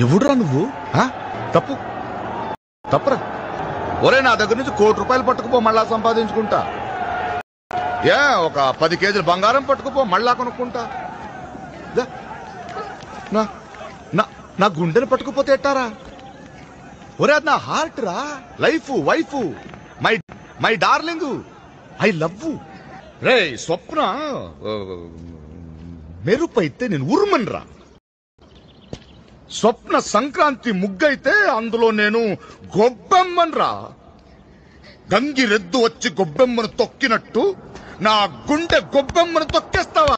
ఎవడురా నువ్వు? తప్పు తప్పరా? ఒరే, నా దగ్గర నుంచి ₹1 కోటి పట్టుకుపో, మళ్ళా సంపాదించుకుంటా. ఒక 10 కేజీలు బంగారం పట్టుకుపో, మళ్ళా కొనుక్కుంటా. నా గుండెని పట్టుకుపోతే ఎట్టారా? ఒరే, అది నా హార్ట్ రా, life, wife, my darling, I love. రే స్వప్న, మెరుపైతే నేను ఉరుమన్రా. స్వప్న సంక్రాంతి ముగ్గైతే అందులో నేను గొబ్బెమ్మన్రా. గంగిరెద్దు వచ్చి గొబ్బెమ్మను తొక్కినట్టు నా గుండె గొబ్బెమ్మను తొక్కేస్తావా?